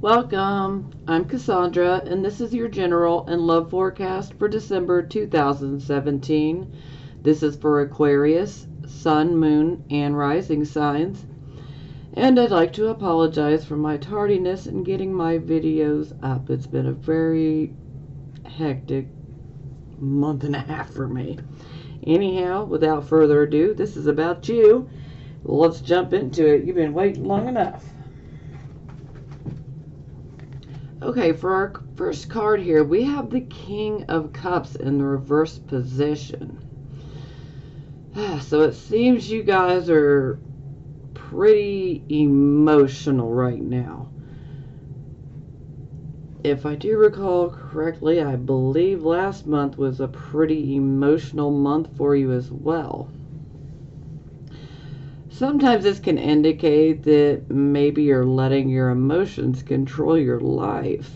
Welcome. I'm Cassandra, and this is your general and love forecast for December 2017. This is for Aquarius, Sun, Moon, and Rising signs. And I'd like to apologize for my tardiness in getting my videos up. It's been a very hectic month and a half for me. Anyhow, without further ado, this is about you. Let's jump into it. You've been waiting long enough. Okay, for our first card here, we have the King of Cups in the reverse position. So it seems you guys are pretty emotional right now. If I do recall correctly, I believe last month was a pretty emotional month for you as well. Sometimes this can indicate that maybe you're letting your emotions control your life.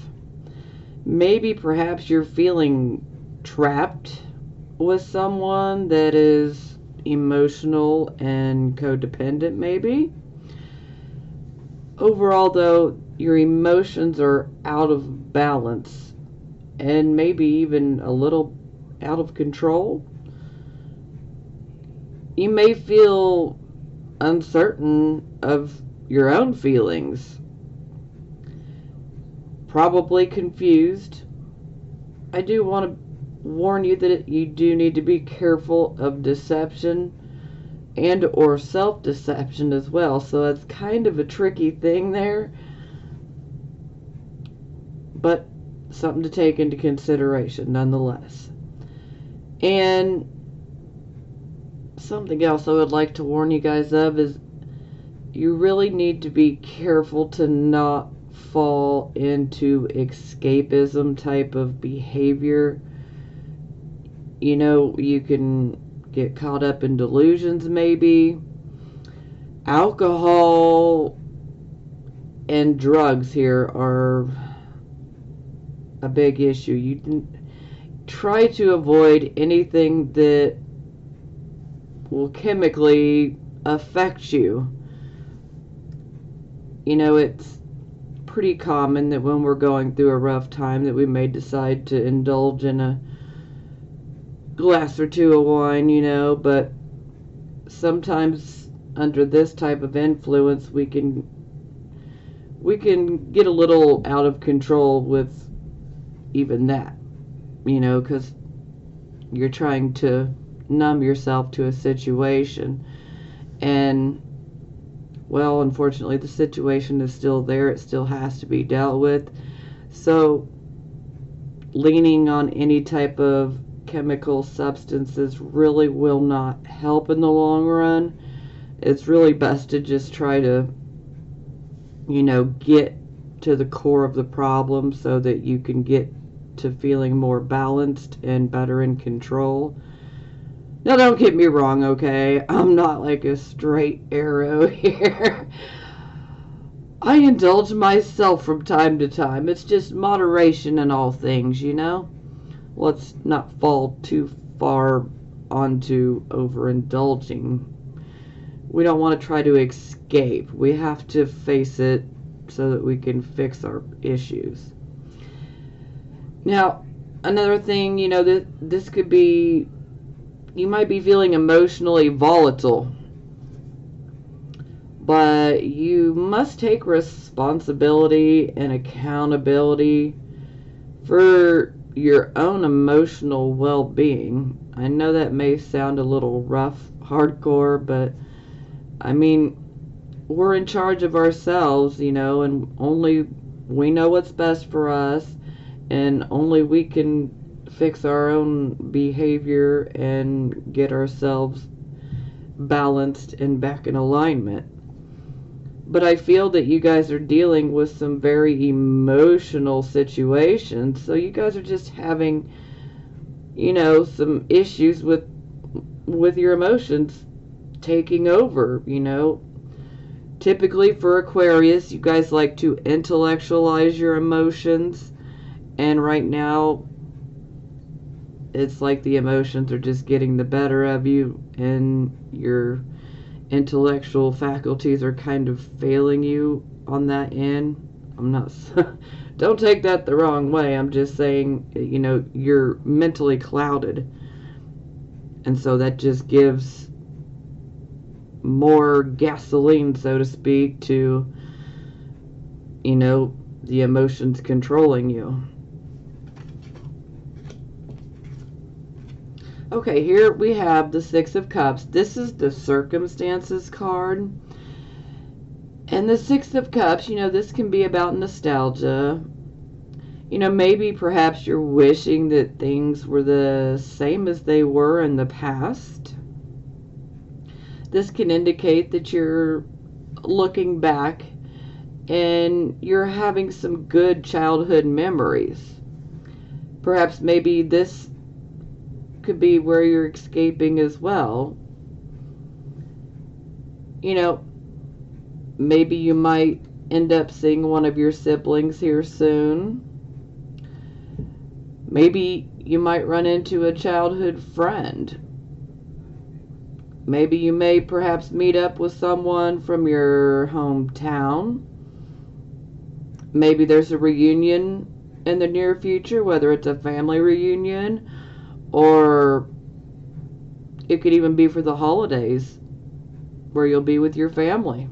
Maybe perhaps you're feeling trapped with someone that is emotional and codependent maybe. Overall though, your emotions are out of balance and maybe even a little out of control. You may feel uncertain of your own feelings, probably confused. I do want to warn you that you do need to be careful of deception and or self-deception as well, so it's kind of a tricky thing there, but something to take into consideration nonetheless. And something else I would like to warn you guys of is you really need to be careful to not fall into escapism type of behavior. You know, you can get caught up in delusions maybe. Alcohol and drugs here are a big issue. You can try to avoid anything that will chemically affect you. You know, it's pretty common that when we're going through a rough time that we may decide to indulge in a glass or two of wine, you know, but sometimes under this type of influence we can get a little out of control with even that, you know, because you're trying to numb yourself to a situation, and well, unfortunately the situation is still there. It still has to be dealt with. So leaning on any type of chemical substances really will not help in the long run. It's really best to just try to, you know, get to the core of the problem so that you can get to feeling more balanced and better in control. Now, don't get me wrong, okay? I'm not like a straight arrow here. I indulge myself from time to time. It's just moderation in all things, you know? Let's not fall too far onto overindulging. We don't want to try to escape. We have to face it so that we can fix our issues. Now, another thing, you know, this could be, you might be feeling emotionally volatile, but you must take responsibility and accountability for your own emotional well-being. I know that may sound a little rough, hardcore, but I mean, we're in charge of ourselves, you know, and only we know what's best for us, and only we can fix our own behavior and get ourselves balanced and back in alignment. But I feel that you guys are dealing with some very emotional situations, so you guys are just having, you know, some issues with your emotions taking over, you know. Typically for Aquarius, you guys like to intellectualize your emotions, and right now it's like the emotions are just getting the better of you and your intellectual faculties are kind of failing you on that end. I'm not, don't take that the wrong way. I'm just saying, you know, you're mentally clouded. And so that just gives more gasoline, so to speak, to, you know, the emotions controlling you. Okay, here we have the Six of Cups. This is the circumstances card. And the Six of Cups, you know, this can be about nostalgia. You know, maybe perhaps you're wishing that things were the same as they were in the past. This can indicate that you're looking back and you're having some good childhood memories. Perhaps maybe this could be where you're escaping as well. You know, maybe you might end up seeing one of your siblings here soon. Maybe you might run into a childhood friend. Maybe you may perhaps meet up with someone from your hometown. Maybe there's a reunion in the near future, whether it's a family reunion or it could even be for the holidays where you'll be with your family.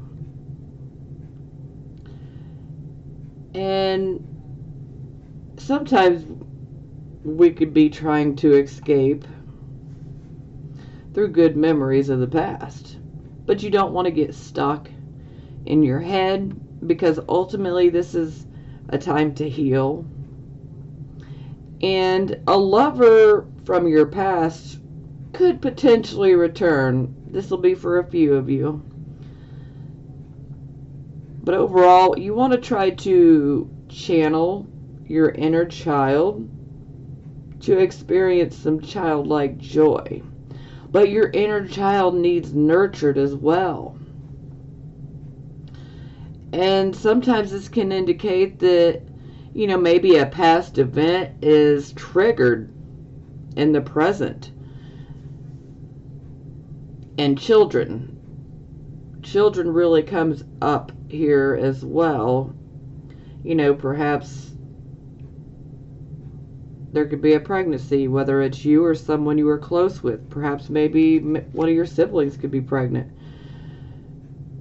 And sometimes we could be trying to escape through good memories of the past. But you don't want to get stuck in your head, because ultimately this is a time to heal. And a lover from your past could potentially return. This will be for a few of you. But overall, you want to try to channel your inner child to experience some childlike joy. But your inner child needs nurtured as well. And sometimes this can indicate that, you know, maybe a past event is triggered in the present. And children really comes up here as well. You know, perhaps there could be a pregnancy, whether it's you or someone you were close with. Perhaps maybe one of your siblings could be pregnant.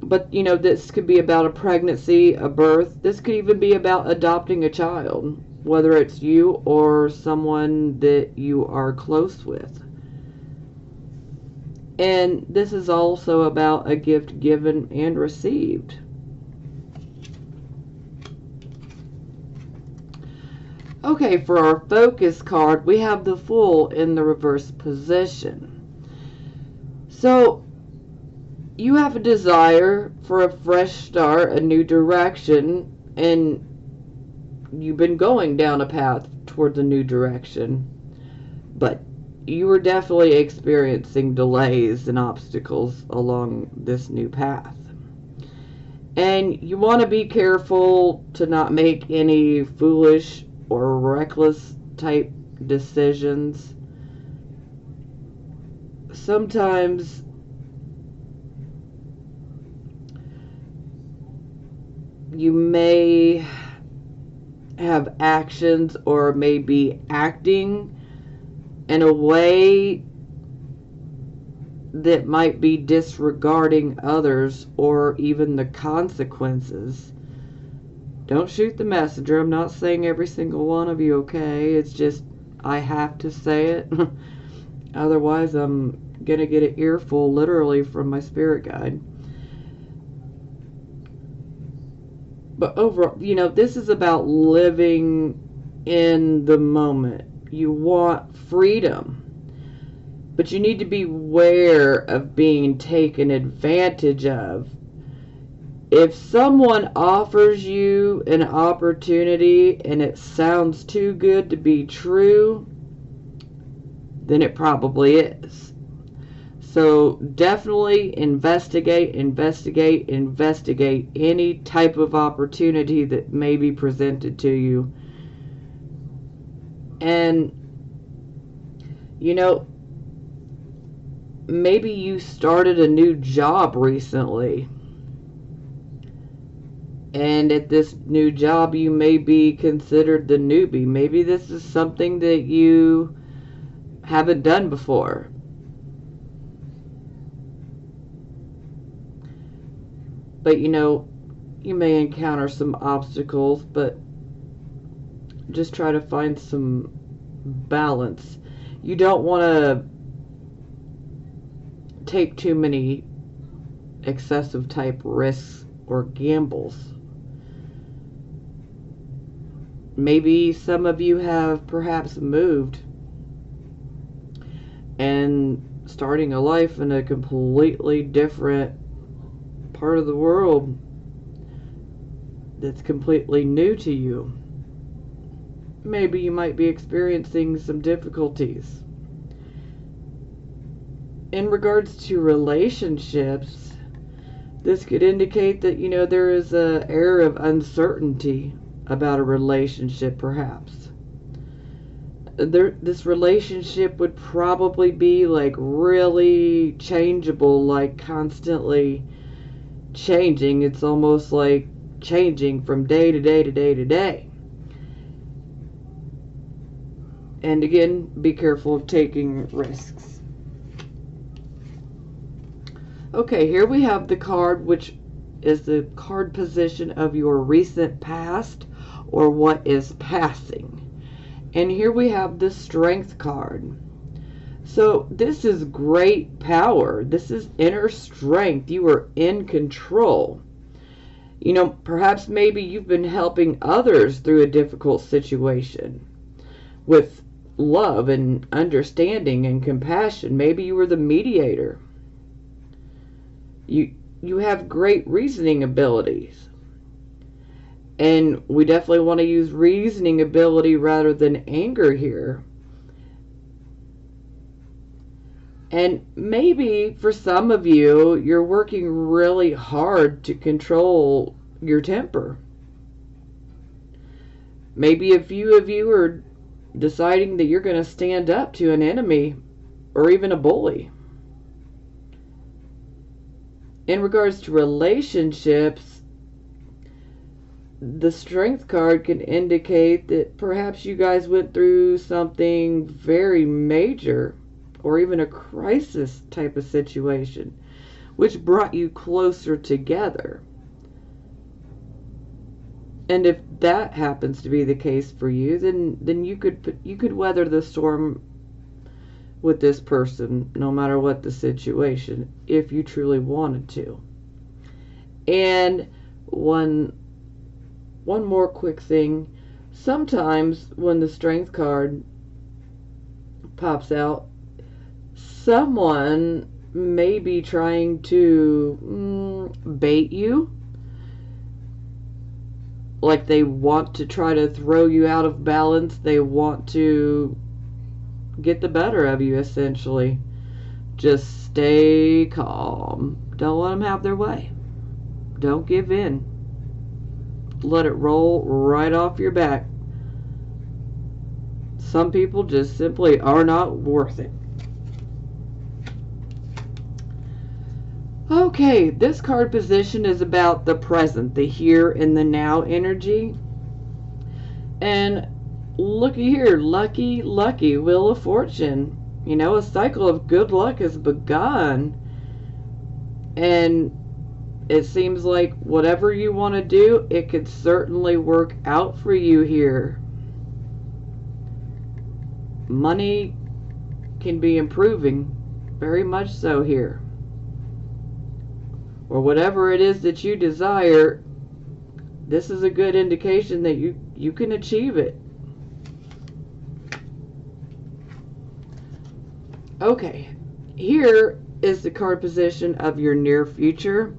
But, you know, this could be about a pregnancy, a birth. This could even be about adopting a child, whether it's you or someone that you are close with. And this is also about a gift given and received. Okay, for our focus card, we have the Fool in the reverse position. So, you have a desire for a fresh start, a new direction, and you've been going down a path towards a new direction. But you are definitely experiencing delays and obstacles along this new path. And you want to be careful to not make any foolish or reckless type decisions. Sometimes you may have actions or may be acting in a way that might be disregarding others or even the consequences. Don't shoot the messenger. I'm not saying every single one of you, okay? It's just I have to say it. Otherwise, I'm going to get an earful literally from my spirit guide. But overall, you know, this is about living in the moment. You want freedom. But you need to be aware of being taken advantage of. If someone offers you an opportunity and it sounds too good to be true, then it probably is. So definitely investigate any type of opportunity that may be presented to you. And, you know, maybe you started a new job recently. And at this new job, you may be considered the newbie. Maybe this is something that you haven't done before. But you know, you may encounter some obstacles, but just try to find some balance. You don't want to take too many excessive type risks or gambles. Maybe some of you have perhaps moved and starting a life in a completely different part of the world that's completely new to you. Maybe you might be experiencing some difficulties. In regards to relationships, this could indicate that, you know, there is an air of uncertainty about a relationship, perhaps. This relationship would probably be like really changeable, like constantly changing. It's almost like changing from day to day to day to day. And again, be careful of taking risks. Okay, here we have the card, which is the card position of your recent past or what is passing. And here we have the Strength card. So this is great power. This is inner strength. You are in control. You know, perhaps maybe you've been helping others through a difficult situation with love and understanding and compassion. Maybe you were the mediator. You have great reasoning abilities. And we definitely want to use reasoning ability rather than anger here. And maybe for some of you, you're working really hard to control your temper. Maybe a few of you are deciding that you're going to stand up to an enemy or even a bully. In regards to relationships, the Strength card can indicate that perhaps you guys went through something very major or even a crisis type of situation, which brought you closer together. And if that happens to be the case for you, then you could weather the storm with this person, no matter what the situation, if you truly wanted to. And one more quick thing. Sometimes when the Strength card pops out, someone may be trying to bait you. Like they want to try to throw you out of balance. They want to get the better of you, essentially. Just stay calm. Don't let them have their way. Don't give in. Let it roll right off your back. Some people just simply are not worth it. Okay, this card position is about the present, the here and the now energy. And looky here, lucky, lucky, wheel of fortune. You know, a cycle of good luck has begun. And it seems like whatever you want to do, it could certainly work out for you here. Money can be improving, very much so here. Or whatever it is that you desire, this is a good indication that you can achieve it. Okay, here is the card position of your near future.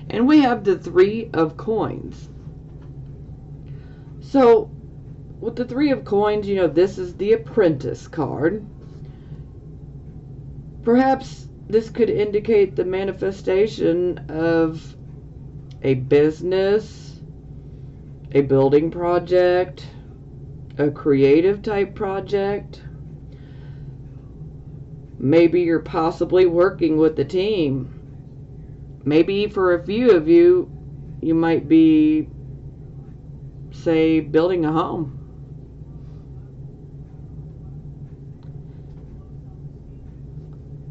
And we have the 3 of coins. So, with the 3 of coins, you know, this is the Apprentice card. Perhaps this could indicate the manifestation of a business, a building project, a creative type project. Maybe you're possibly working with a team. Maybe for a few of you, you might be say building a home.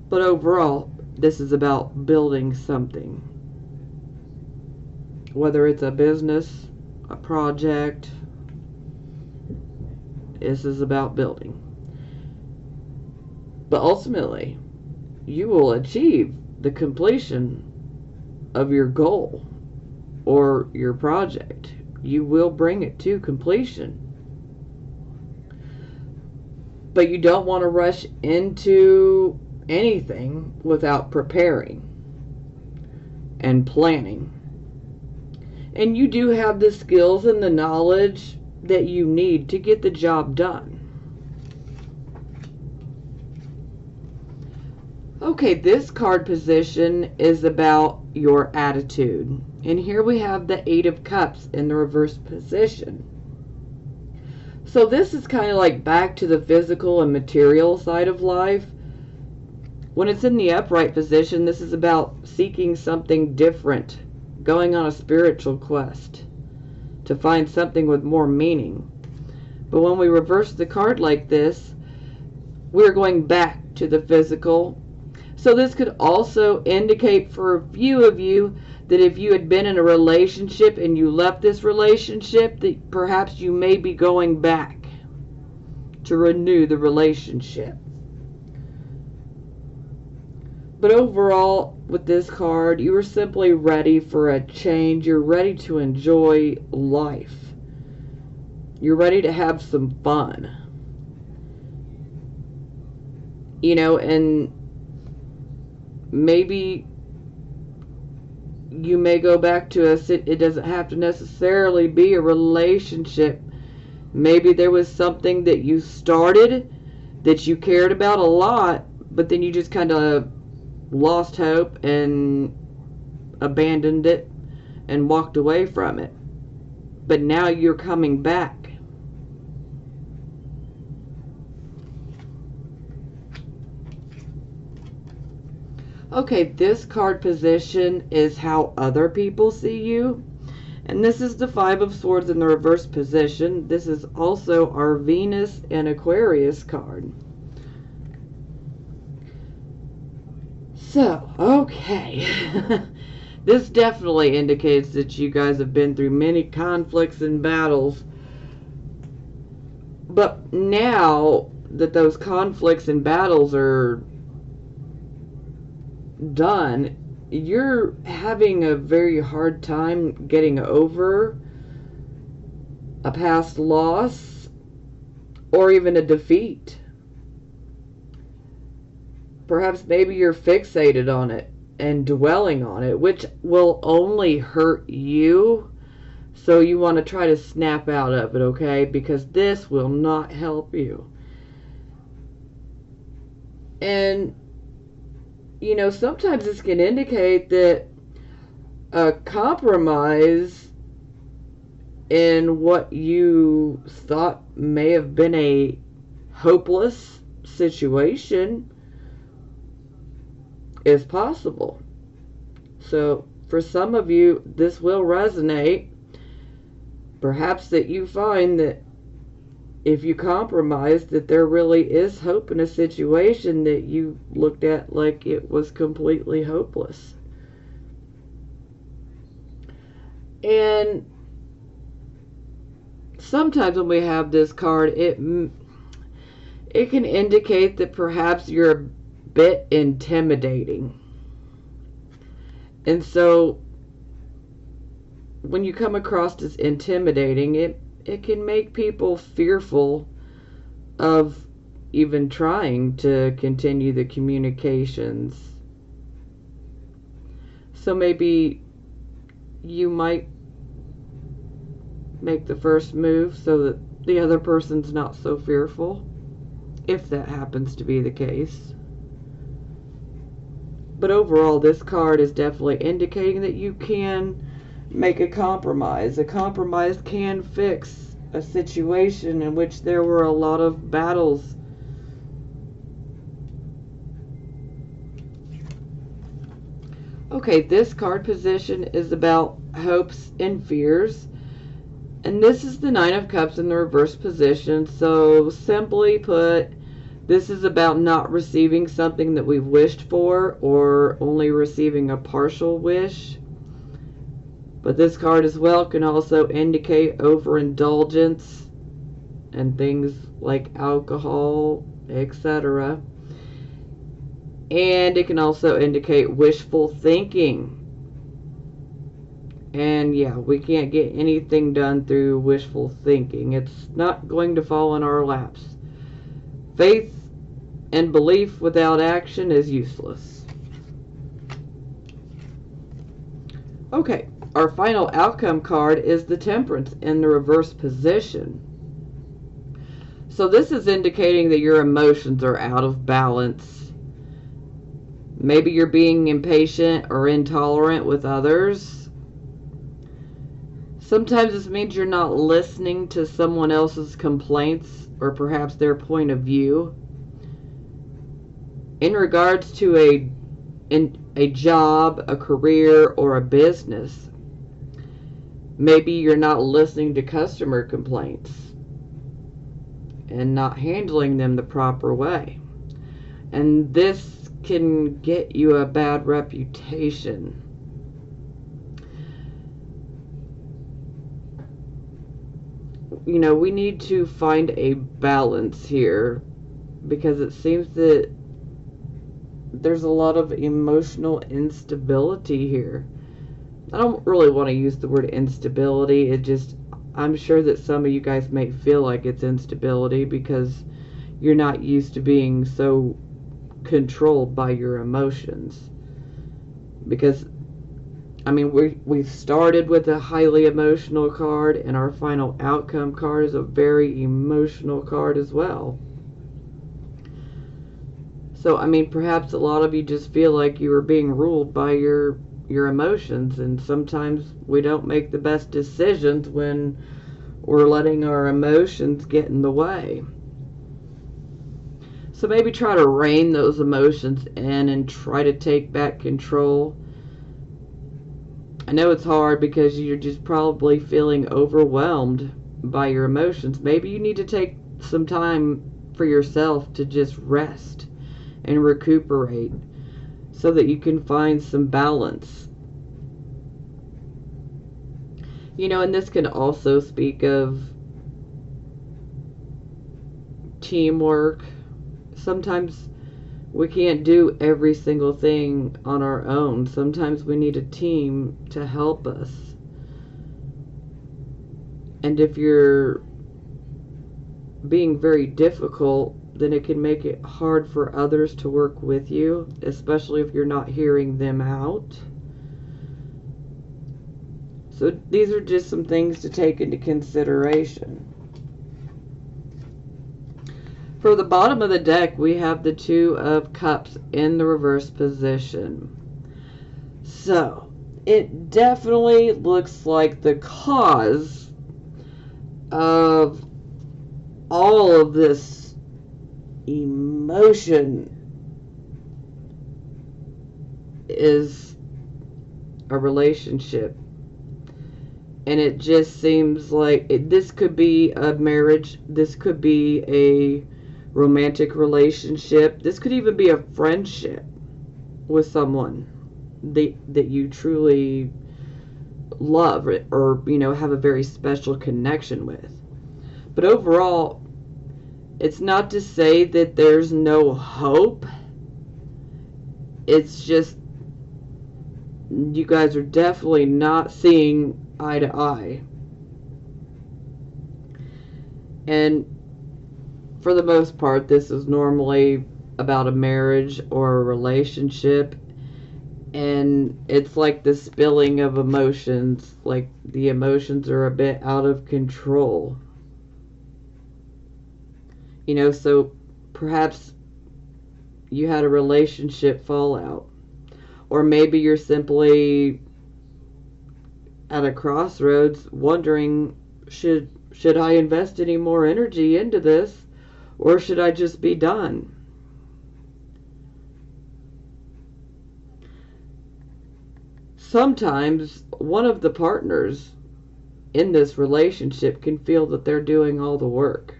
But overall, this is about building something. Whether it's a business, a project, this is about building. But ultimately, you will achieve the completion of your goal or your project. You will bring it to completion. But you don't want to rush into anything without preparing and planning. And you do have the skills and the knowledge that you need to get the job done. Okay, this card position is about your attitude. And here we have the Eight of Cups in the reverse position. So this is kind of like back to the physical and material side of life. When it's in the upright position, this is about seeking something different, going on a spiritual quest to find something with more meaning. But when we reverse the card like this, we're going back to the physical. So this could also indicate for a few of you that if you had been in a relationship and you left this relationship, that perhaps you may be going back to renew the relationship. But overall, with this card, you are simply ready for a change. You're ready to enjoy life. You're ready to have some fun. You know, and maybe you may go back to it doesn't have to necessarily be a relationship. Maybe there was something that you started that you cared about a lot, but then you just kind of lost hope and abandoned it and walked away from it. But now you're coming back. Okay, this card position is how other people see you. And this is the Five of Swords in the reverse position. This is also our Venus and Aquarius card. So, okay. This definitely indicates that you guys have been through many conflicts and battles. But now that those conflicts and battles are done, you're having a very hard time getting over a past loss or even a defeat. Perhaps maybe you're fixated on it and dwelling on it, which will only hurt you. So you want to try to snap out of it, okay? Because this will not help you. And you know, sometimes this can indicate that a compromise in what you thought may have been a hopeless situation is possible. So for some of you, this will resonate. Perhaps that you find that if you compromise, that there really is hope in a situation that you looked at like it was completely hopeless. And sometimes when we have this card, it can indicate that perhaps you're a bit intimidating. And so when you come across as intimidating, it can make people fearful of even trying to continue the communications. So maybe you might make the first move so that the other person's not so fearful, if that happens to be the case. But overall, this card is definitely indicating that you can make a compromise. A compromise can fix a situation in which there were a lot of battles. Okay, this card position is about hopes and fears. And this is the Nine of Cups in the reverse position. So simply put, this is about not receiving something that we've wished for, or only receiving a partial wish. But this card as well can also indicate overindulgence and things like alcohol, etc. And it can also indicate wishful thinking. And yeah, we can't get anything done through wishful thinking. It's not going to fall in our laps. Faith and belief without action is useless. Okay, our final outcome card is the Temperance in the reverse position. So this is indicating that your emotions are out of balance. Maybe you're being impatient or intolerant with others. Sometimes this means you're not listening to someone else's complaints or perhaps their point of view. In regards to a job, a career, or a business, maybe you're not listening to customer complaints and not handling them the proper way. And this can get you a bad reputation. You know, we need to find a balance here, because it seems that there's a lot of emotional instability here. I don't really want to use the word instability. I'm sure that some of you guys may feel like it's instability because you're not used to being so controlled by your emotions. Because, I mean, we've started with a highly emotional card, and our final outcome card is a very emotional card as well. So, I mean, perhaps a lot of you just feel like you are being ruled by your emotions, and sometimes we don't make the best decisions when we're letting our emotions get in the way. So maybe try to rein those emotions in and try to take back control. I know it's hard because you're just probably feeling overwhelmed by your emotions. Maybe you need to take some time for yourself to just rest and recuperate so that you can find some balance. You know, and this can also speak of teamwork. Sometimes we can't do every single thing on our own. Sometimes we need a team to help us. And if you're being very difficult, then it can make it hard for others to work with you, especially if you're not hearing them out. So these are just some things to take into consideration. For the bottom of the deck, we have the Two of Cups in the reverse position. So it definitely looks like the cause of all of this emotion is a relationship. And it just seems like this could be a marriage, this could be a romantic relationship, this could even be a friendship with someone that you truly love, or you know, have a very special connection with. But overall, it's not to say that there's no hope. It's just you guys are definitely not seeing eye to eye. And for the most part, this is normally about a marriage or a relationship, and it's like the spilling of emotions, like the emotions are a bit out of control. You know, so perhaps you had a relationship fallout, or maybe you're simply at a crossroads wondering, should I invest any more energy into this, or should I just be done? Sometimes one of the partners in this relationship can feel that they're doing all the work.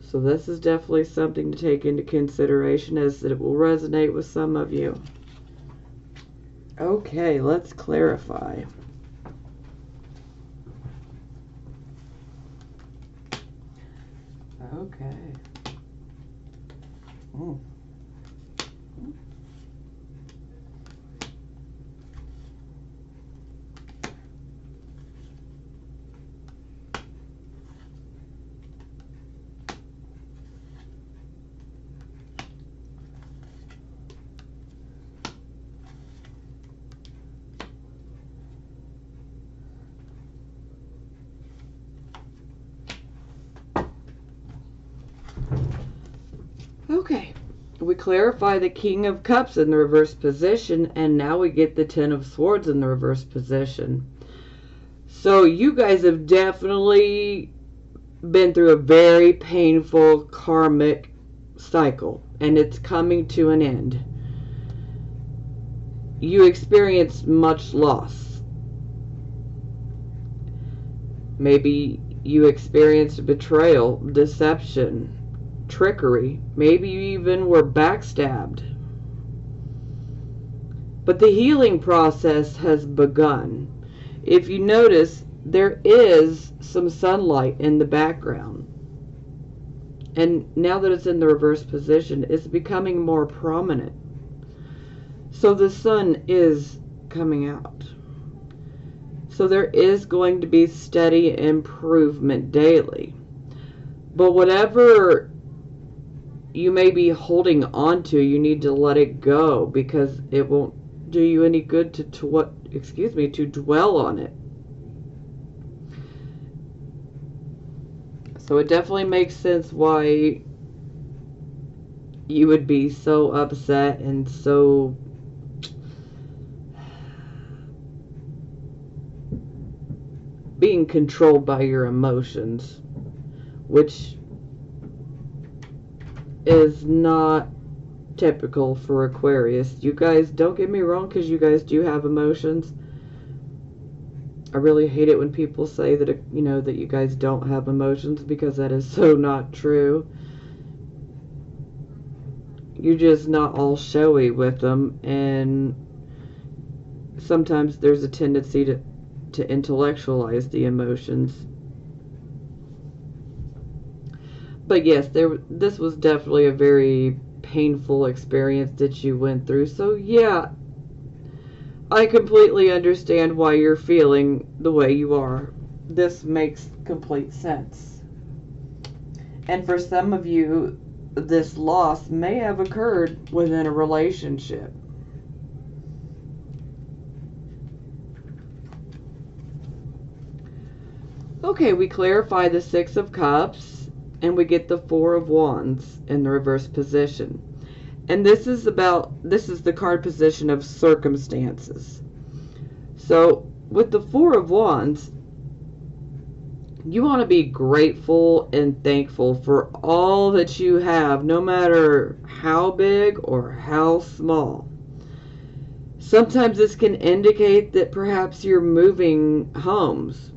So this is definitely something to take into consideration, as it will resonate with some of you. Okay, let's clarify. Okay. Okay, we clarify the King of Cups in the reverse position, and now we get the Ten of Swords in the reverse position. So you guys have definitely been through a very painful karmic cycle, and it's coming to an end. You experienced much loss. Maybe you experienced betrayal, deception, trickery. Maybe you even were backstabbed. But the healing process has begun. If you notice, there is some sunlight in the background. And now that it's in the reverse position, it's becoming more prominent. So the sun is coming out. So there is going to be steady improvement daily. But whatever you may be holding on to, you need to let it go, because it won't do you any good to dwell on it. So it definitely makes sense why you would be so upset and so being controlled by your emotions, which is not typical for Aquarius. You guys, don't get me wrong, because you guys do have emotions. I really hate it when people say that, that you guys don't have emotions, because that is so not true. You're just not all showy with them, and sometimes there's a tendency to intellectualize the emotions. But yes, this was definitely a very painful experience that you went through. So yeah, I completely understand why you're feeling the way you are. This makes complete sense. And for some of you, this loss may have occurred within a relationship. Okay, we clarify the Six of Cups, and we get the Four of Wands in the reverse position. And this is the card position of circumstances. So with the Four of Wands, you want to be grateful and thankful for all that you have, no matter how big or how small. Sometimes this can indicate that perhaps you're moving homes.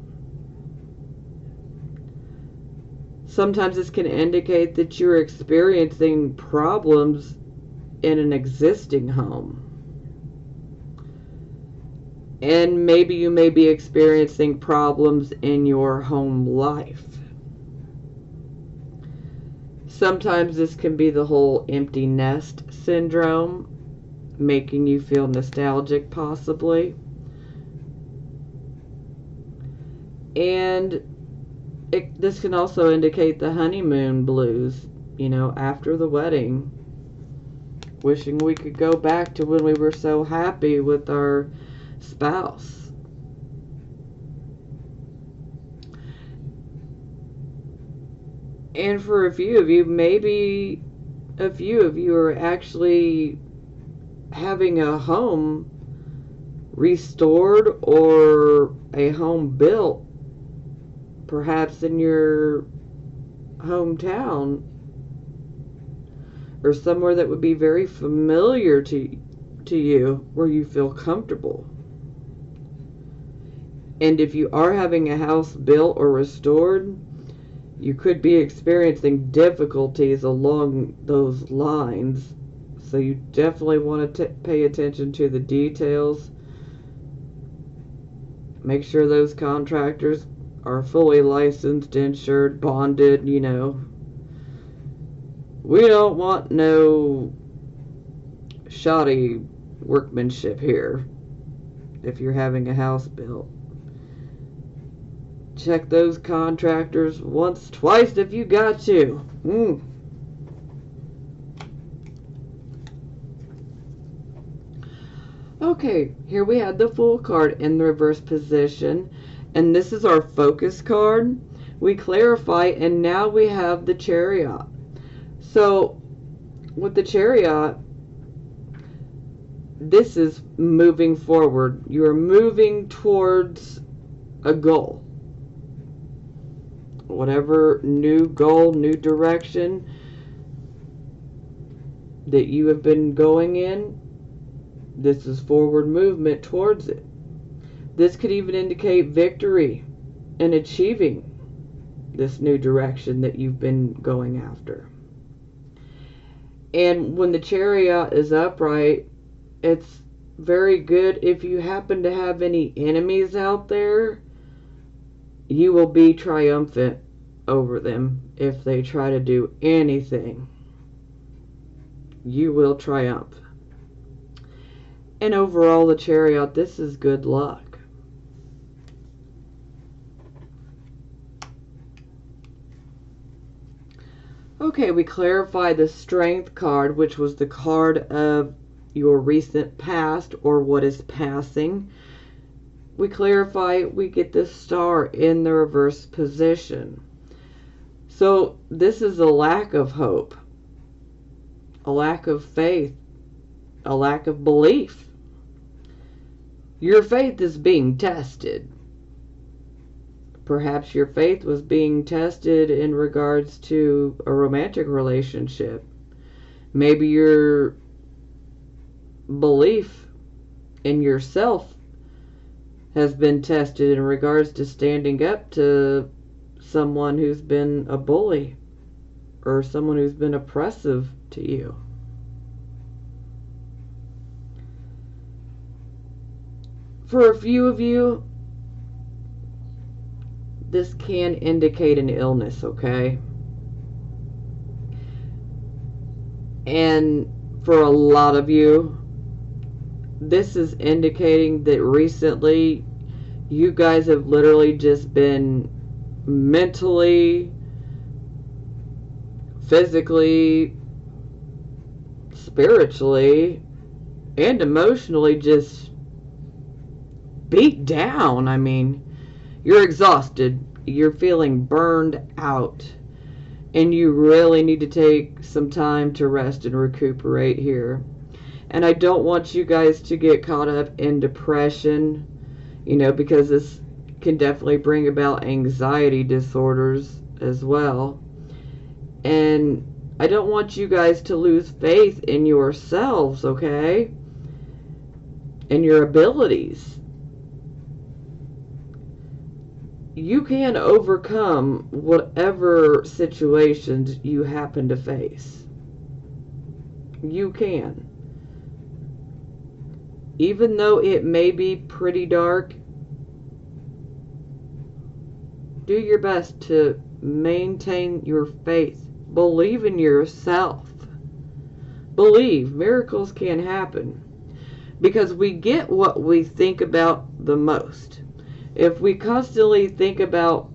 Sometimes this can indicate that you're experiencing problems in an existing home. And maybe you may be experiencing problems in your home life. Sometimes this can be the whole empty nest syndrome, making you feel nostalgic possibly. And this can also indicate the honeymoon blues, after the wedding. Wishing we could go back to when we were so happy with our spouse. And for a few of you, maybe a few of you are actually having a home restored or a home built, perhaps in your hometown, or somewhere that would be very familiar to you, where you feel comfortable. And if you are having a house built or restored, you could be experiencing difficulties along those lines. So you definitely want to pay attention to the details. Make sure those contractors are fully licensed, insured, bonded, you know. We don't want no shoddy workmanship here if you're having a house built. Check those contractors once, twice if you got to. Okay, here we had the Fool card in the reverse position, and this is our focus card. We clarify, and now we have the Chariot. So, with the Chariot, this is moving forward. You are moving towards a goal. Whatever new goal, new direction that you have been going in, this is forward movement towards it. This could even indicate victory in achieving this new direction that you've been going after. And when the Chariot is upright, it's very good if you happen to have any enemies out there. You will be triumphant over them if they try to do anything. You will triumph. And overall, the Chariot, this is good luck. Okay, we clarify the Strength card, which was the card of your recent past or what is passing. We clarify, we get the Star in the reverse position. So this is a lack of hope, a lack of faith, a lack of belief. Your faith is being tested. Perhaps your faith was being tested in regards to a romantic relationship. Maybe your belief in yourself has been tested in regards to standing up to someone who's been a bully or someone who's been oppressive to you. For a few of you, this can indicate an illness, okay? And for a lot of you, this is indicating that recently you guys have literally just been mentally, physically, spiritually, and emotionally just beat down. I mean, you're exhausted, you're feeling burned out, and you really need to take some time to rest and recuperate here. And I don't want you guys to get caught up in depression, you know, because this can definitely bring about anxiety disorders as well. And I don't want you guys to lose faith in yourselves, okay? And your abilities. You can overcome whatever situations you happen to face. You can. Even though it may be pretty dark, do your best to maintain your faith. Believe in yourself. Believe miracles can happen. Because we get what we think about the most. If we constantly think about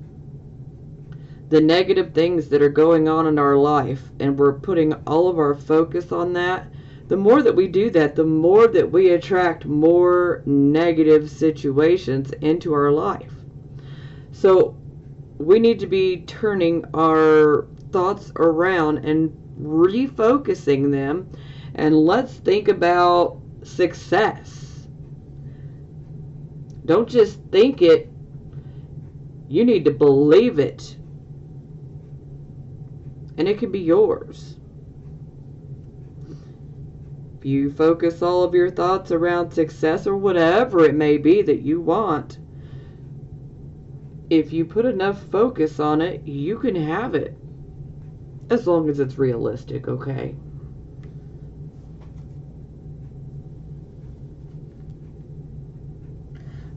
the negative things that are going on in our life and we're putting all of our focus on that, the more that we do that, the more that we attract more negative situations into our life. So we need to be turning our thoughts around and refocusing them, and let's think about success. Don't just think it, you need to believe it. And it can be yours. If you focus all of your thoughts around success or whatever it may be that you want, if you put enough focus on it, you can have it. As long as it's realistic, okay?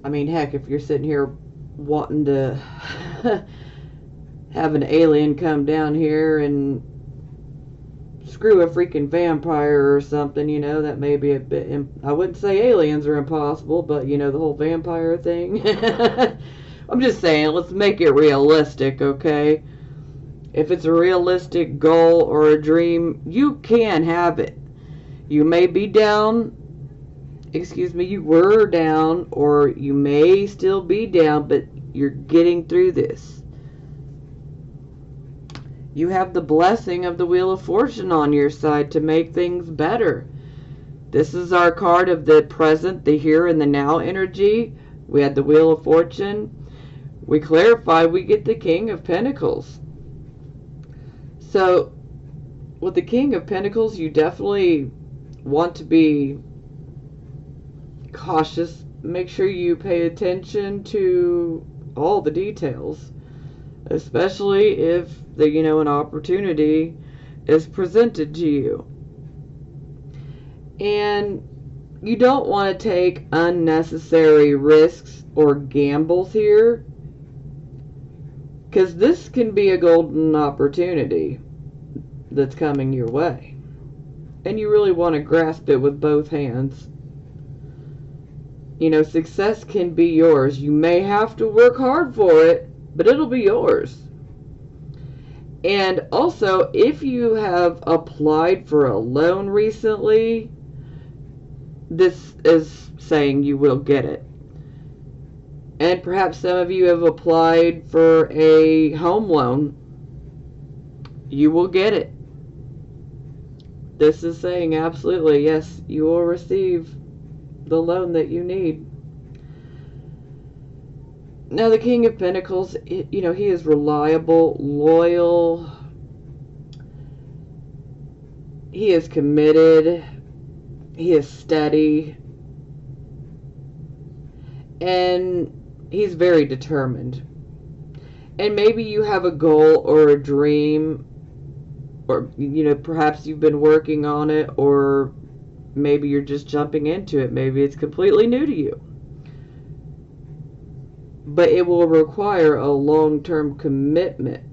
I mean, heck, if you're sitting here wanting to have an alien come down here and screw a freaking vampire or something, you know, that may be a bit... I wouldn't say aliens are impossible, but, you know, the whole vampire thing. I'm just saying, let's make it realistic, okay? If it's a realistic goal or a dream, you can have it. You may be down, you were down, or you may still be down, but you're getting through this. You have the blessing of the Wheel of Fortune on your side to make things better. This is our card of the present, the here and the now energy. We had the Wheel of Fortune. We clarify, we get the King of Pentacles. So, with the King of Pentacles, you definitely want to be cautious. Make sure you pay attention to all the details, especially if an opportunity is presented to you. And you don't want to take unnecessary risks or gambles here, because this can be a golden opportunity that's coming your way. And you really want to grasp it with both hands. Success can be yours. You may have to work hard for it, but it'll be yours. And also, if you have applied for a loan recently, this is saying you will get it. And perhaps some of you have applied for a home loan. You will get it. This is saying absolutely, yes, you will receive the loan that you need. Now, the King of Pentacles, he is reliable, loyal. He is committed. He is steady. And he's very determined. And maybe you have a goal or a dream, or, perhaps you've been working on it, or maybe you're just jumping into it. Maybe it's completely new to you. But it will require a long-term commitment.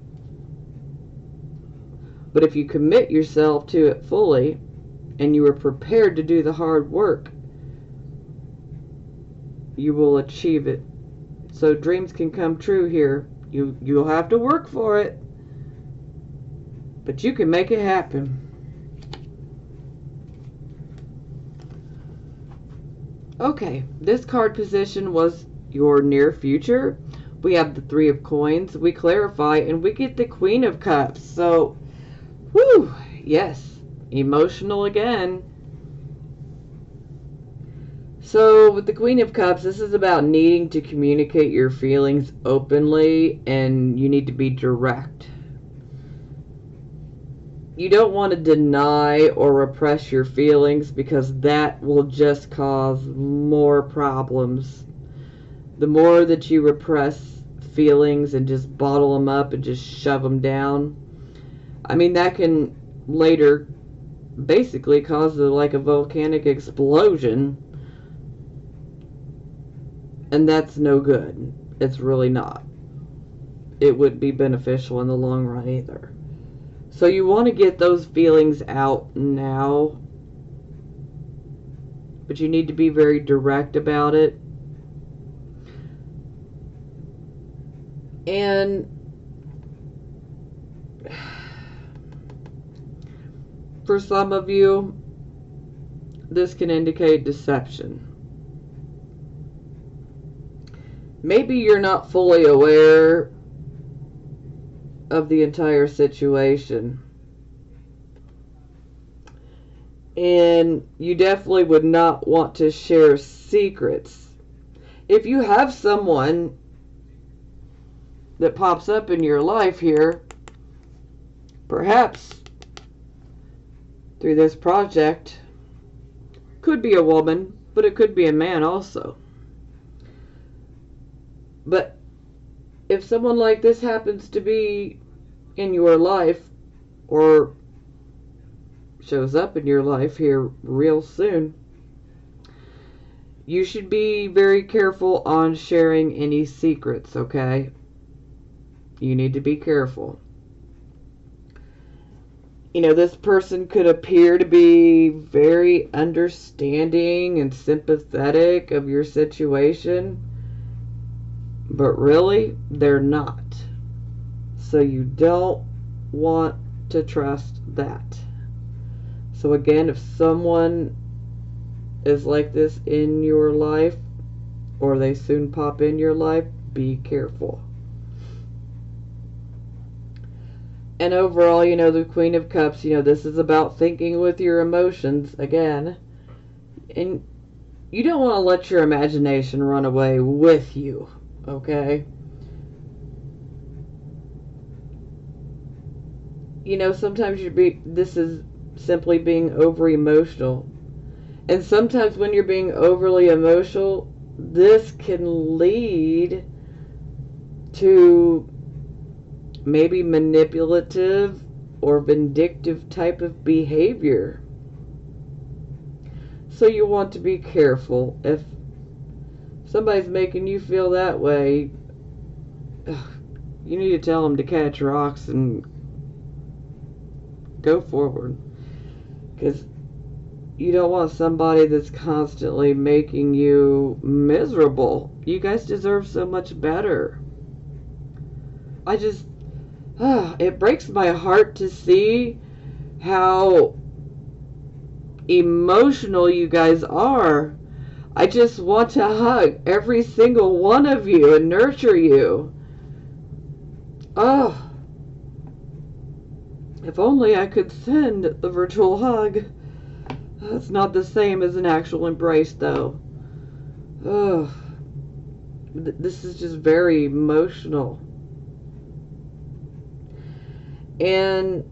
But if you commit yourself to it fully, and you are prepared to do the hard work, you will achieve it. So dreams can come true here. You'll have to work for it, but you can make it happen. Okay, this card position was your near future. We have the Three of Coins. We clarify, and we get the Queen of Cups. So, whew, yes, emotional again. So, with the Queen of Cups, this is about needing to communicate your feelings openly, and you need to be direct. You don't want to deny or repress your feelings, because that will just cause more problems. The more that you repress feelings and just bottle them up and just shove them down, I mean, that can later basically cause like a volcanic explosion. And that's no good. It's really not. It wouldn't be beneficial in the long run either. So you want to get those feelings out now. But you need to be very direct about it. And for some of you, this can indicate deception. Maybe you're not fully aware of the entire situation. And you definitely would not want to share secrets. If you have someone that pops up in your life here, perhaps through this project, could be a woman, but it could be a man also. But if someone like this happens to be in your life or shows up in your life here real soon, you should be very careful on sharing any secrets, okay? You need to be careful. You know, this person could appear to be very understanding and sympathetic of your situation, but really, they're not. So you don't want to trust that. So again, if someone is like this in your life, or they soon pop in your life, be careful. And overall, you know, the Queen of Cups, you know, this is about thinking with your emotions again. And you don't want to let your imagination run away with you, okay? You know, sometimes this is simply being over emotional. And sometimes when you're being overly emotional, this can lead to maybe manipulative or vindictive type of behavior. So you want to be careful. If somebody's making you feel that way, you need to tell them to catch rocks and go forward. Because you don't want somebody that's constantly making you miserable. You guys deserve so much better. It breaks my heart to see how emotional you guys are. I just want to hug every single one of you and nurture you. Oh, if only I could send the virtual hug. It's not the same as an actual embrace, though. Oh, this is just very emotional. And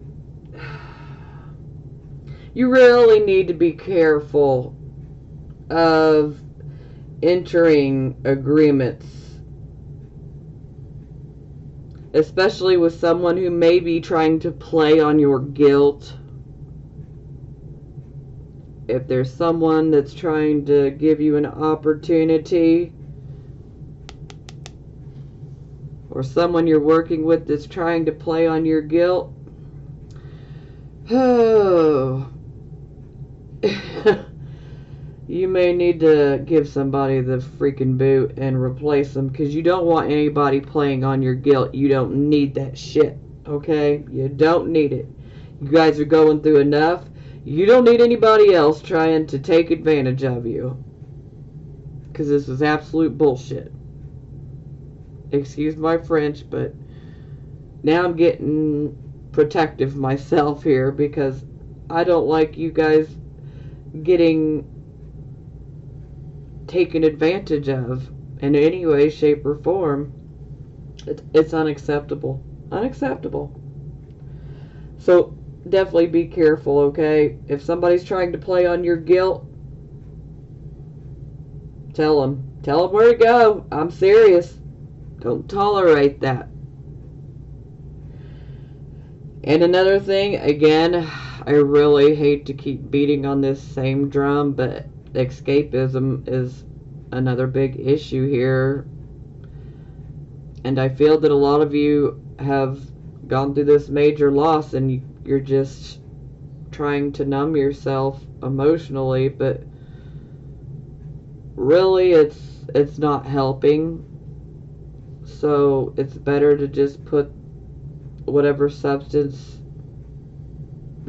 you really need to be careful of entering agreements, especially with someone who may be trying to play on your guilt. If there's someone that's trying to give you an opportunity, or someone you're working with that's trying to play on your guilt, oh, you may need to give somebody the freaking boot and replace them, because you don't want anybody playing on your guilt. You don't need that shit, okay? You don't need it. You guys are going through enough. You don't need anybody else trying to take advantage of you, because this is absolute bullshit. Excuse my French, but now I'm getting protective myself here, because I don't like you guys getting taken advantage of in any way, shape, or form. It's unacceptable. Unacceptable. So definitely be careful, okay? If somebody's trying to play on your guilt, tell them. Tell them where to go. I'm serious. Don't tolerate that. And another thing, again, I really hate to keep beating on this same drum, but escapism is another big issue here. And I feel that a lot of you have gone through this major loss and you're just trying to numb yourself emotionally, but really it's not helping. So it's better to just put whatever substance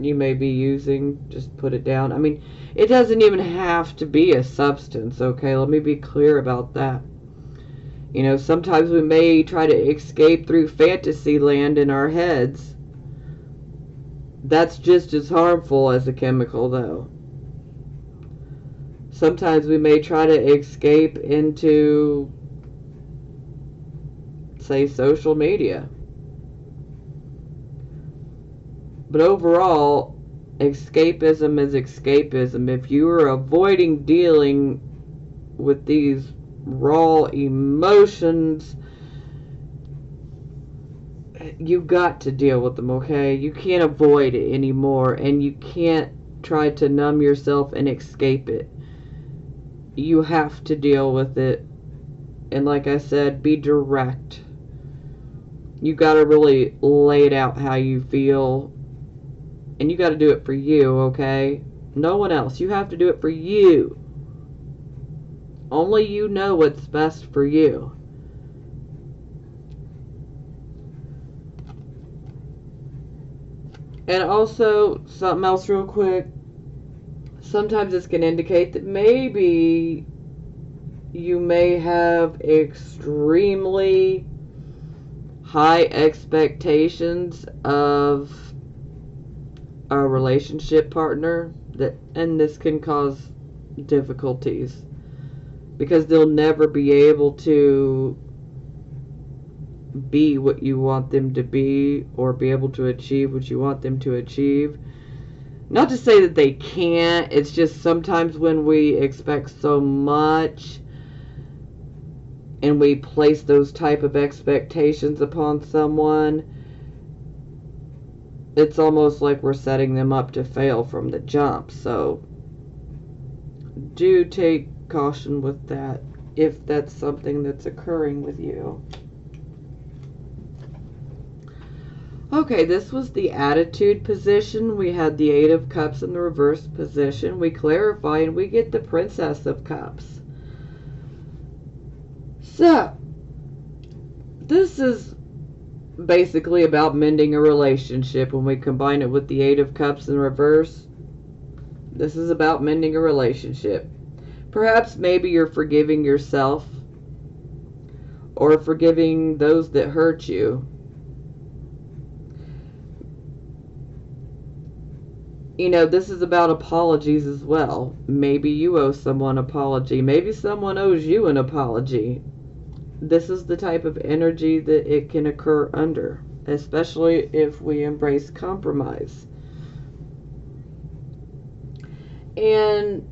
you may be using, just put it down. I mean, it doesn't even have to be a substance, okay? Let me be clear about that. You know, sometimes we may try to escape through fantasy land in our heads. That's just as harmful as a chemical, though. Sometimes we may try to escape into, say, social media. But overall, escapism is escapism. If you are avoiding dealing with these raw emotions, you've got to deal with them, okay? You can't avoid it anymore, and you can't try to numb yourself and escape it. You have to deal with it. And like I said, be direct. You got to really lay it out how you feel. And you got to do it for you, okay? No one else. You have to do it for you. Only you know what's best for you. And also, something else real quick. Sometimes this can indicate that maybe you may have extremely high expectations of a relationship partner, and this can cause difficulties because they'll never be able to be what you want them to be or be able to achieve what you want them to achieve. Not to say that they can't, it's just sometimes when we expect so much and we place those type of expectations upon someone, it's almost like we're setting them up to fail from the jump. So do take caution with that if that's something that's occurring with you. Okay, this was the attitude position. We had the Eight of Cups in the reverse position. We clarify and we get the Princess of Cups. So, this is basically about mending a relationship. When we combine it with the Eight of Cups in reverse, this is about mending a relationship. Perhaps maybe you're forgiving yourself or forgiving those that hurt you. You know, this is about apologies as well. Maybe you owe someone an apology. Maybe someone owes you an apology. This is the type of energy that it can occur under, especially if we embrace compromise. And,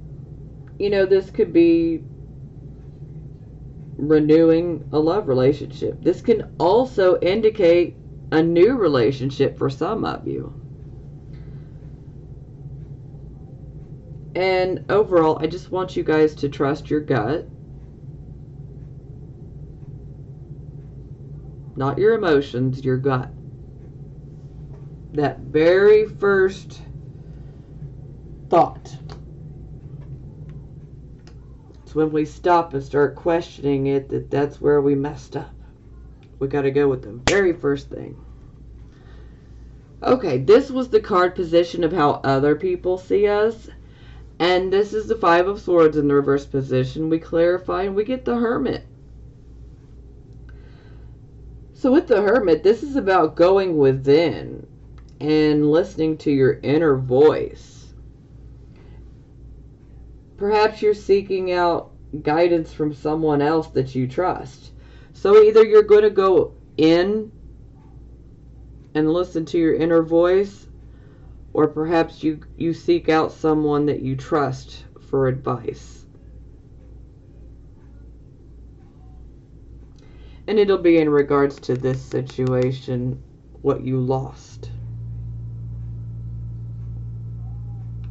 you know, this could be renewing a love relationship. This can also indicate a new relationship for some of you. And overall, I just want you guys to trust your gut. Not your emotions, your gut. That very first thought. It's when we stop and start questioning it that's where we messed up. We got to go with the very first thing. Okay, this was the card position of how other people see us. And this is the Five of Swords in the reverse position. We clarify and we get the Hermit. So with the Hermit, this is about going within and listening to your inner voice. Perhaps you're seeking out guidance from someone else that you trust. So either you're going to go in and listen to your inner voice, or perhaps you seek out someone that you trust for advice. And it'll be in regards to this situation, what you lost.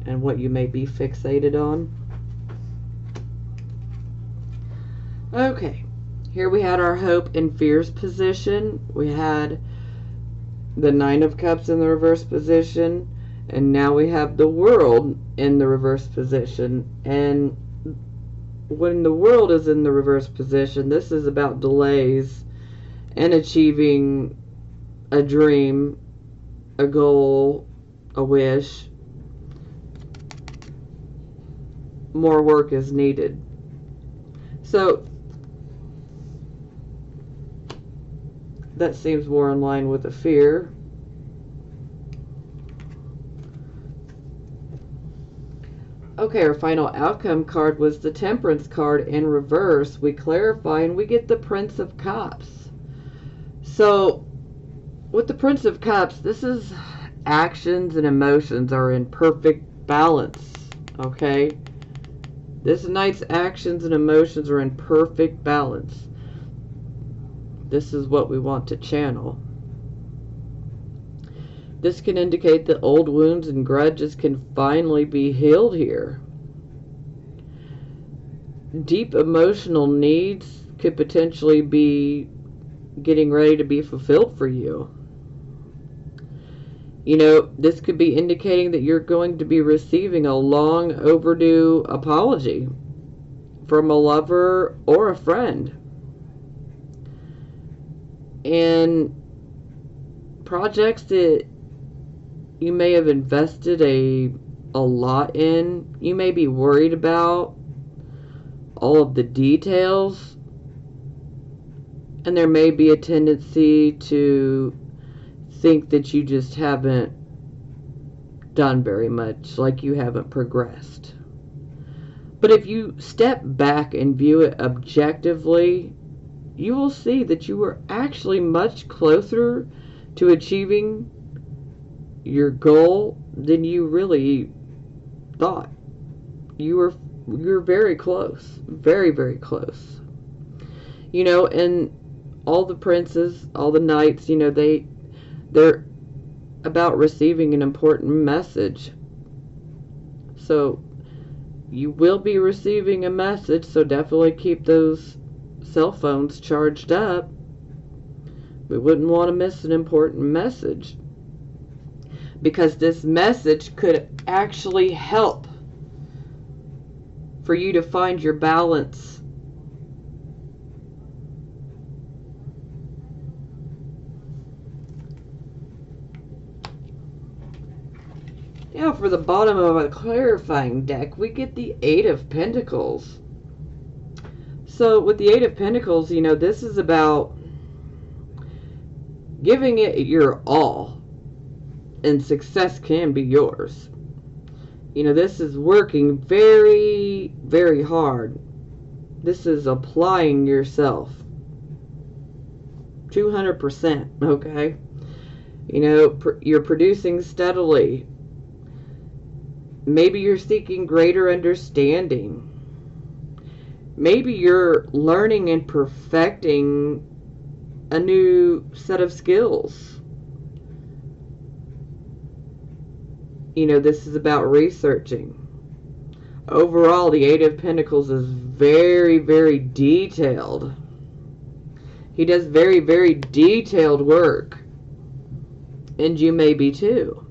And what you may be fixated on. Okay, here we had our hope and fears position. We had the Nine of Cups in the reverse position. And now we have the World in the reverse position. And when the World is in the reverse position, this is about delays and achieving a dream, a goal, a wish. More work is needed. So that seems more in line with the fear. Okay, our final outcome card was the Temperance card in reverse. We clarify and we get the Prince of Cups. So, with the Prince of Cups, this is actions and emotions are in perfect balance, okay? This Knight's actions and emotions are in perfect balance. This is what we want to channel. This can indicate that old wounds and grudges can finally be healed here. Deep emotional needs could potentially be getting ready to be fulfilled for you. You know, this could be indicating that you're going to be receiving a long overdue apology from a lover or a friend. And projects that you may have invested a lot in, you may be worried about all of the details, and there may be a tendency to think that you just haven't done very much, like you haven't progressed. But if you step back and view it objectively, you will see that you were actually much closer to achieving your goal than you really thought. You're very close, very, very close. You know, and all the princes, all the knights, you know, they're about receiving an important message. So you will be receiving a message, so definitely keep those cell phones charged up. We wouldn't want to miss an important message, because this message could actually help for you to find your balance. Now for the bottom of a clarifying deck, we get the Eight of Pentacles. So with the Eight of Pentacles, you know, this is about giving it your all, and success can be yours. You know, this is working very, very hard. This is applying yourself 200%, okay? You know, you're producing steadily. Maybe you're seeking greater understanding. Maybe you're learning and perfecting a new set of skills. You know, this is about researching. Overall, the Eight of Pentacles is very, very detailed. He does very, very detailed work. And you may be too.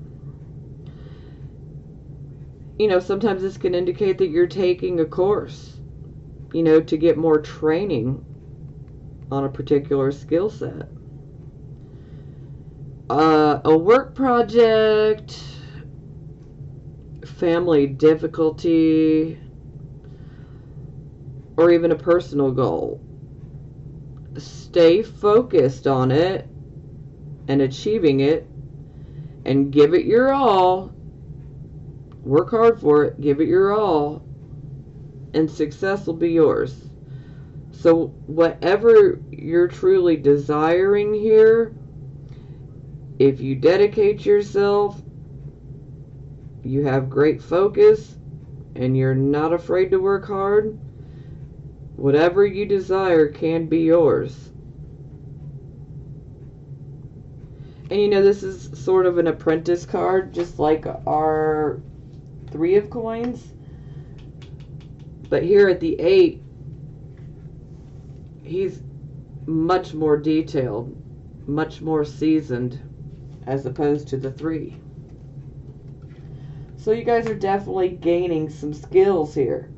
You know, sometimes this can indicate that you're taking a course, you know, to get more training on a particular skill set. A work project, family difficulty, or even a personal goal. Stay focused on it and achieving it, and give it your all. Work hard for it, give it your all, and success will be yours. So whatever you're truly desiring here, if you dedicate yourself, you have great focus, and you're not afraid to work hard, whatever you desire can be yours. And you know, this is sort of an apprentice card, just like our Three of Coins. But here at the 8, he's much more detailed, much more seasoned, as opposed to the 3. So you guys are definitely gaining some skills here.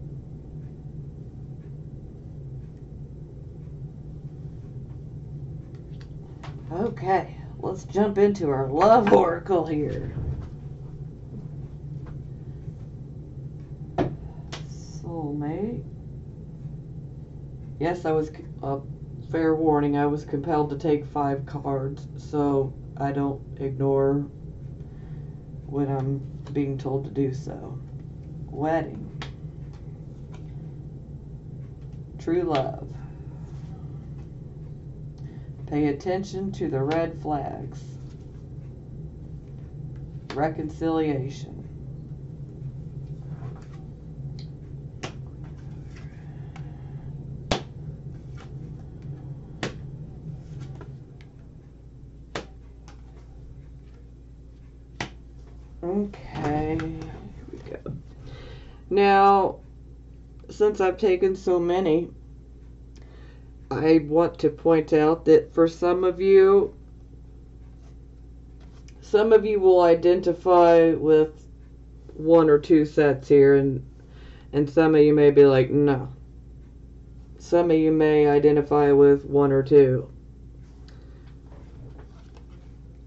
Okay, let's jump into our love oracle here. Soulmate. Yes, I was, fair warning, I was compelled to take 5 cards, so I don't ignore when I'm being told to do so. Wedding. True love. Pay attention to the red flags. Reconciliation. Okay, here we go. Now, since I've taken so many, I want to point out that for some of you will identify with one or two sets here, and some of you may be like, no. Some of you may identify with one or two.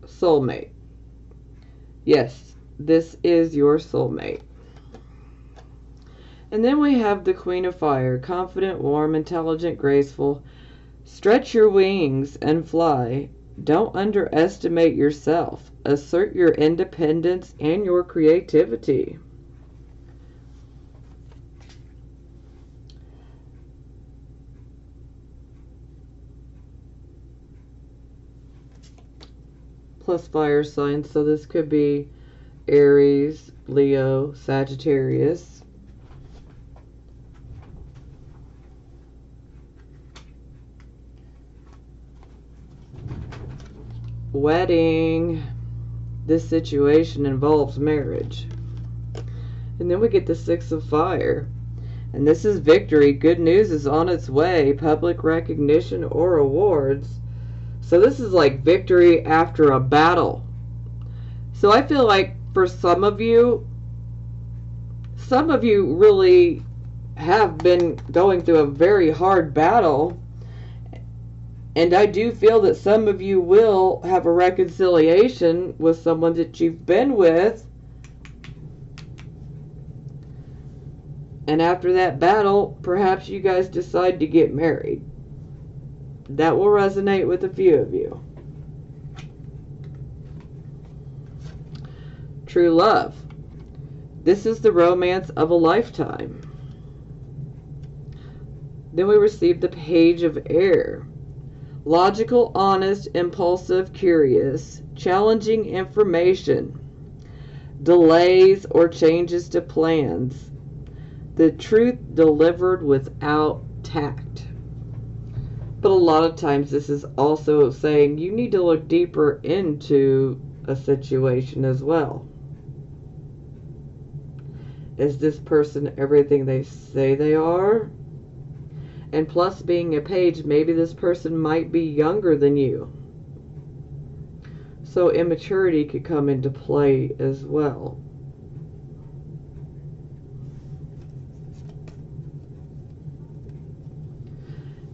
Soulmate. Yes, this is your soulmate. And then we have the Queen of Fire. Confident, warm, intelligent, graceful. Stretch your wings and fly. Don't underestimate yourself. Assert your independence and your creativity. Plus fire signs, so this could be Aries, Leo, Sagittarius. Wedding. This situation involves marriage. And then we get the Six of Fire. And this is victory. Good news is on its way. Public recognition or awards. So this is like victory after a battle. So I feel like for some of you really have been going through a very hard battle. And I do feel that some of you will have a reconciliation with someone that you've been with. And after that battle, perhaps you guys decide to get married. That will resonate with a few of you. True love. This is the romance of a lifetime. Then we receive the Page of Air. Logical, honest, impulsive, curious, challenging information, delays or changes to plans, the truth delivered without tact. But a lot of times this is also saying you need to look deeper into a situation as well. Is this person everything they say they are? And plus, being a page, maybe this person might be younger than you. So immaturity could come into play as well.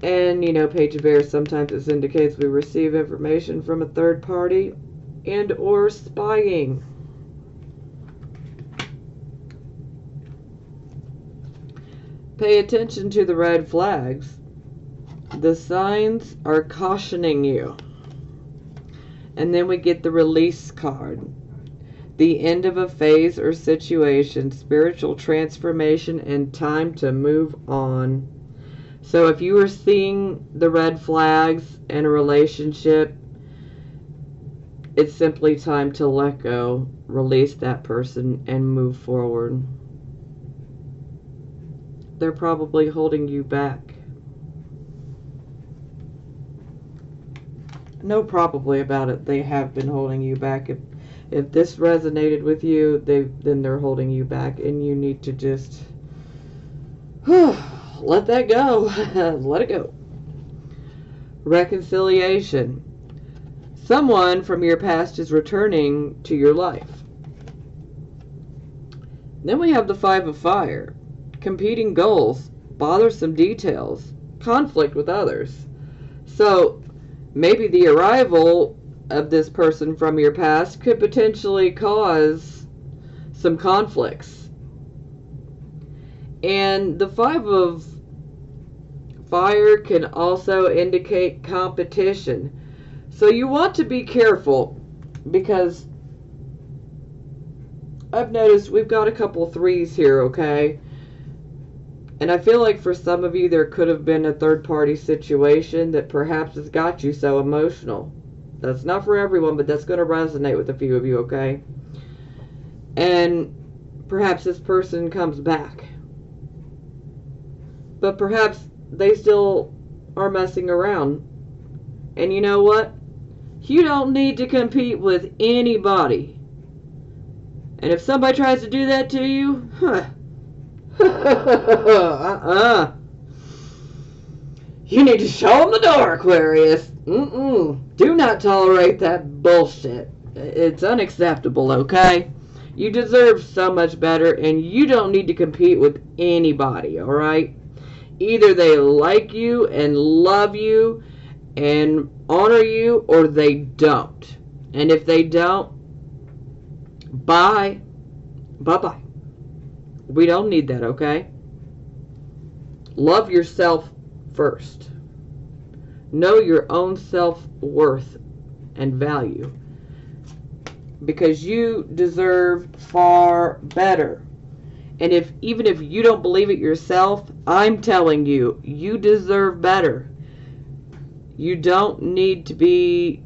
And, Page of Air, sometimes this indicates we receive information from a third party and or spying. Pay attention to the red flags. The signs are cautioning you. And then we get the Release card. The end of a phase or situation, spiritual transformation, and time to move on. So if you are seeing the red flags in a relationship, it's simply time to let go, release that person, and move forward. They're probably holding you back. No probably about it. They have been holding you back. If this resonated with you, then they're holding you back, and you need to just let that go. Let it go. Reconciliation. Someone from your past is returning to your life. Then we have the Five of Fire. Competing goals, bothersome details, conflict with others. So maybe the arrival of this person from your past could potentially cause some conflicts. And the Five of Fire can also indicate competition. So you want to be careful, because I've noticed we've got a couple threes here, okay? And I feel like for some of you there could have been a third-party situation that perhaps has got you so emotional. That's not for everyone, but that's going to resonate with a few of you, okay? And perhaps this person comes back. But perhaps they still are messing around. And you know what? You don't need to compete with anybody. And if somebody tries to do that to you, you need to show them the door, Aquarius. Do not tolerate that bullshit. It's unacceptable, okay? You deserve so much better, and you don't need to compete with anybody, alright? Either they like you and love you and honor you, or they don't. And if they don't, bye. Bye-bye. We don't need that, okay? Love yourself first. Know your own self-worth and value, because you deserve far better. And even if you don't believe it yourself, I'm telling you, you deserve better. You don't need to be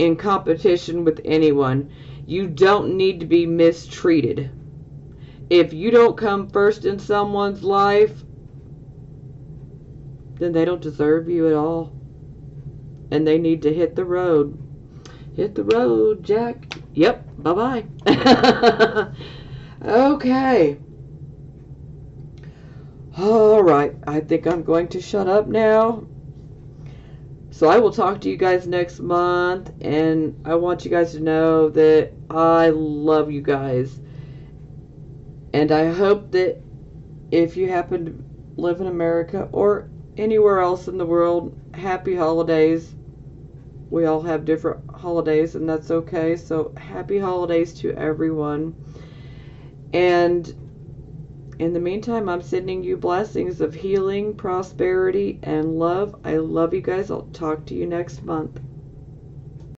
in competition with anyone. You don't need to be mistreated. If you don't come first in someone's life, then they don't deserve you at all. And they need to hit the road. Hit the road, Jack. Yep, bye-bye. Okay. Alright, I think I'm going to shut up now. So I will talk to you guys next month, and I want you guys to know that I love you guys. And I hope that if you happen to live in America or anywhere else in the world, happy holidays. We all have different holidays, and that's okay. So happy holidays to everyone. And in the meantime, I'm sending you blessings of healing, prosperity, and love. I love you guys. I'll talk to you next month.